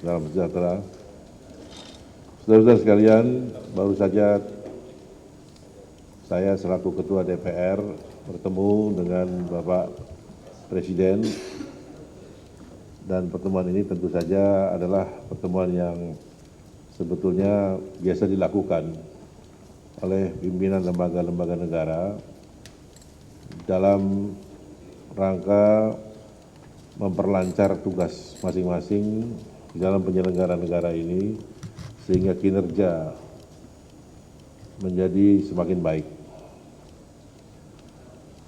salam sejahtera. Saudara-saudara sekalian, baru saja saya selaku Ketua DPR bertemu dengan Bapak Presiden, dan pertemuan ini tentu saja adalah pertemuan yang sebetulnya biasa dilakukan oleh pimpinan lembaga-lembaga negara dalam rangka memperlancar tugas masing-masing di dalam penyelenggaraan negara ini sehingga kinerja menjadi semakin baik.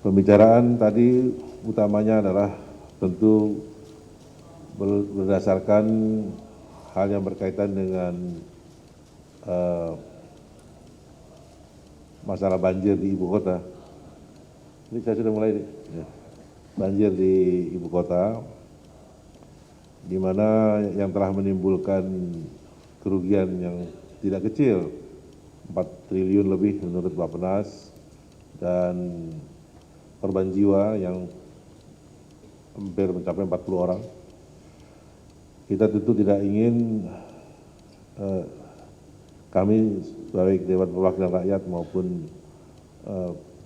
Pembicaraan tadi utamanya adalah tentu berdasarkan hal yang berkaitan dengan masalah banjir di ibu kota. Ini saya sudah mulai ya. Banjir di ibu kota, di mana yang telah menimbulkan kerugian yang tidak kecil, 4 triliun lebih menurut Bappenas, dan korban jiwa yang hampir mencapai 40 orang. Kita tentu tidak ingin kami baik Dewan Perwakilan Rakyat maupun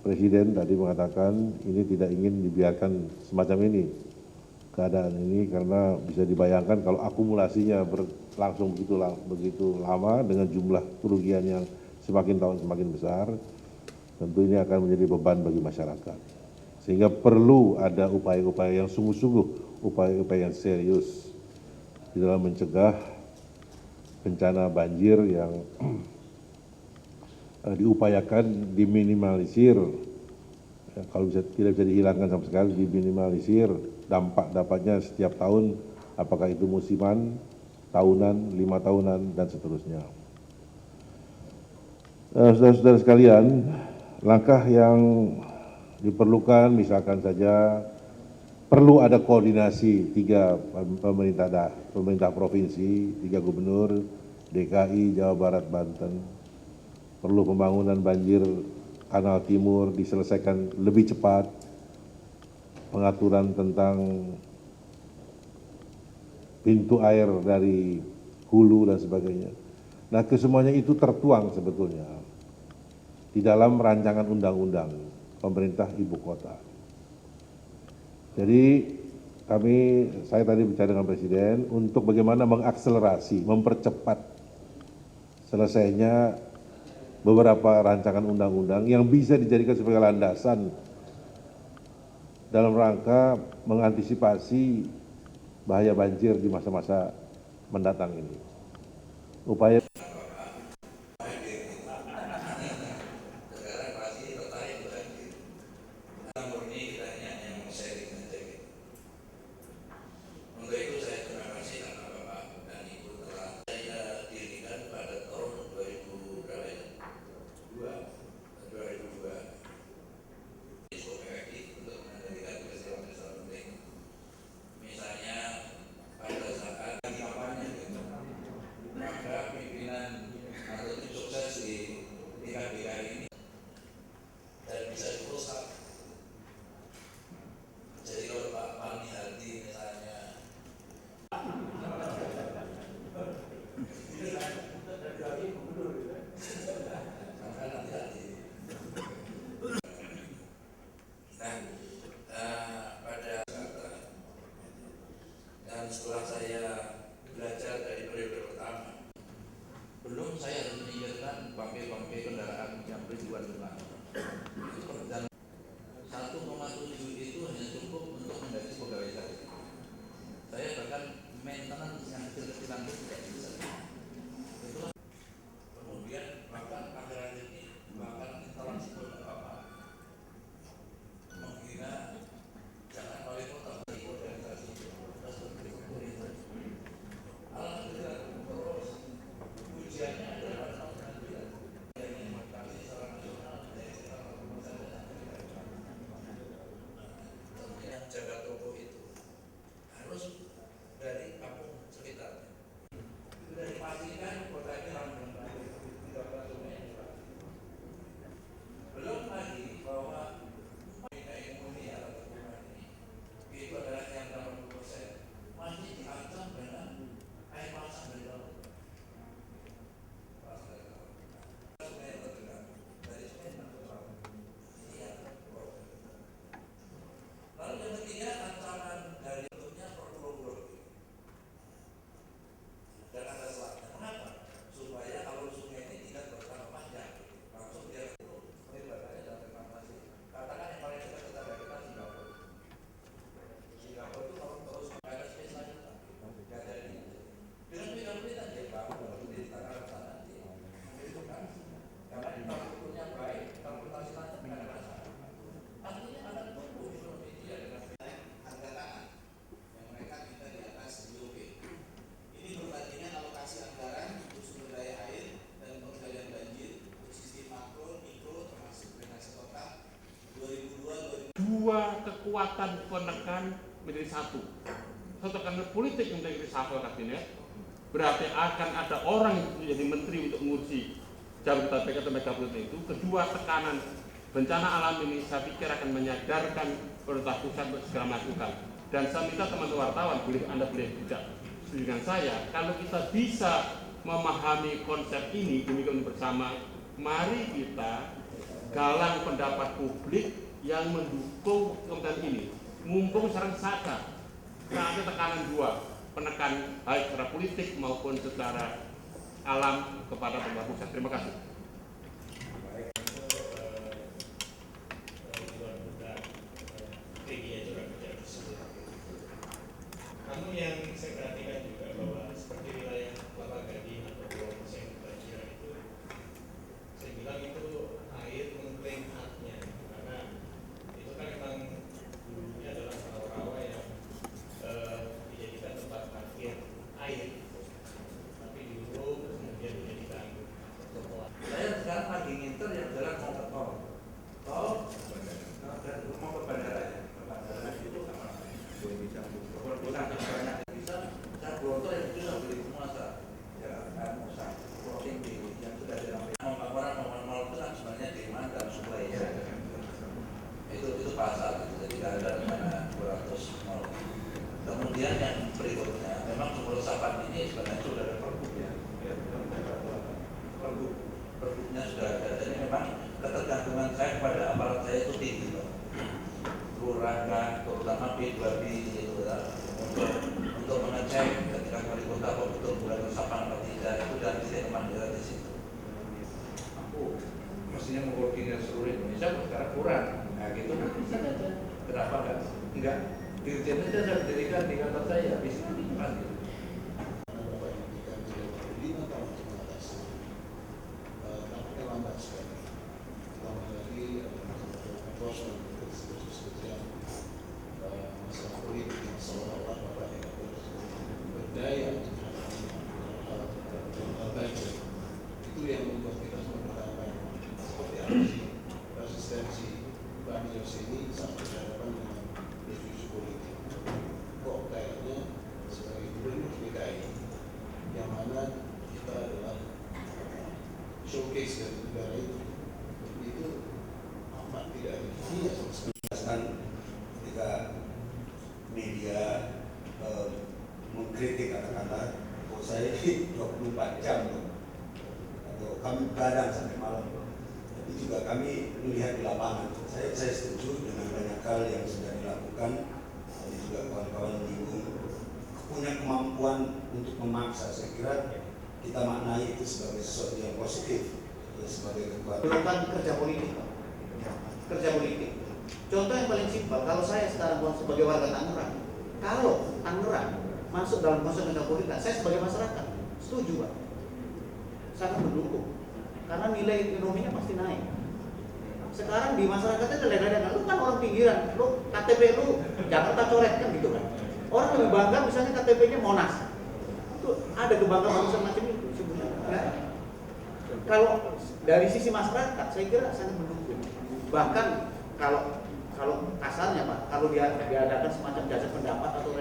Presiden tadi mengatakan ini tidak ingin dibiarkan semacam ini, keadaan ini, karena bisa dibayangkan kalau akumulasinya berlangsung begitu lama dengan jumlah kerugian yang semakin tahun semakin besar, tentu ini akan menjadi beban bagi masyarakat. Sehingga perlu ada upaya-upaya yang sungguh-sungguh, upaya-upaya yang serius di dalam mencegah bencana banjir yang diupayakan diminimalisir, ya, kalau tidak bisa dihilangkan sama sekali, diminimalisir dampak-dampaknya setiap tahun, apakah itu musiman, tahunan, 5 tahunan, dan seterusnya. Saudara-saudara sekalian, langkah yang diperlukan misalkan saja perlu ada koordinasi 3 pemerintah provinsi, 3 gubernur, DKI, Jawa Barat, Banten. Perlu pembangunan banjir kanal timur diselesaikan lebih cepat, pengaturan tentang pintu air dari hulu dan sebagainya. Nah, kesemuanya itu tertuang sebetulnya di dalam rancangan undang-undang pemerintah ibu kota. Jadi saya tadi bicara dengan Presiden untuk bagaimana mengakselerasi, mempercepat selesainya beberapa rancangan undang-undang yang bisa dijadikan sebagai landasan dalam rangka mengantisipasi bahaya banjir di masa-masa mendatang ini. Upaya kekuatan penekan menjadi satu tekanan politik yang menjadi reshuffle kabinet, berarti akan ada orang yang menjadi menteri untuk mengurusi Jabodetabek atau megapolitan itu. Kedua, tekanan bencana alam ini saya pikir akan menyadarkan pemerintah pusat untuk segera melakukan. Dan saya minta teman-teman wartawan, Anda boleh tidak setuju dengan saya, kalau kita bisa memahami konsep ini demikian bersama, mari kita galang pendapat publik yang mendukung kementerian ini. Mumpung sekarang saatnya tekanan dua, penekan baik secara politik maupun secara alam kepada pemerintah pusat. Terima kasih. Namun yang saya perhatikan juga bahwa seperti wilayah Kelapa Gading atau Pulau Mesir banjir itu, saya bilang itu air mengklaim haknya, karena itu kan memang dulunya adalah rawa-rawa yang dijadikan tempat parkir air, tapi dulu kemudian dijadikan trotoar. Saya sekarang lagi nginter yang jalan mau ke tol dan mau ke bandara ya, ke bandara itu sama bisa saya Bronto yang itu saya beli semua ya kan floating yang sudah dirampaikan laporan nomor itu kan sebenarnya demand dan supply ya itu pasar itu jadi tidak ada dimana 200 mall. Kemudian yang berikutnya memang sumber resapan ini sebenarnya sudah ada pergub ya, pergubnya sudah ada. Jadi memang ketergantungan saya kepada aparat saya itu tinggi loh, lurah terutama B2B itu untuk mengecek ketika wali kota apa betul bulan resapan atau tidak, itu dan tidak kemandirian di situ. Aku mestinya mengkoordinir seluruh Indonesia, sekarang kurang. Nah gitu, kenapa enggak? Dirjen aja saya didirikan di kantor saya, bisa dipanggil. Itu yang membuat kita mempertanyakan seperti apa sih resistensi banjir sini sampai berhadapan dengan isu-isu politik. Kok kayaknya sebagai gubernur DKI yang mana kita adalah showcase dari negara itu amat tidak ada fungsinya sama sekali. Ketika media mengkritik katakanlah, oh saya ini 24 jam atau kami begadang sampai malam, tapi juga kami melihat di lapangan. Saya setuju dengan banyak hal yang sudah dilakukan. Tadi juga kawan-kawan menyinggung punya kemampuan untuk memaksa. Saya kira kita maknai itu sebagai sesuatu yang positif, sebagai kekuatan Kerja politik, kerja politik. Contoh yang paling simpel, kalau saya sekarang sebagai warga Tangerang, kalau Tangerang masuk dalam konsep metropolitan, saya sebagai masyarakat setuju Pak, sangat mendukung, karena nilai ekonominya pasti naik. Sekarang di masyarakatnya kadang-kadang, lu kan orang pinggiran, lu KTP lu Jakarta coret kan gitu kan. Orang lebih bangga misalnya KTP-nya Monas, itu ada kebanggaan macam itu sebenarnya. Kalau dari sisi masyarakat, saya kira sangat mendukung. Bahkan kalau kasarnya Pak, kalau dia diadakan semacam jajak pendapat atau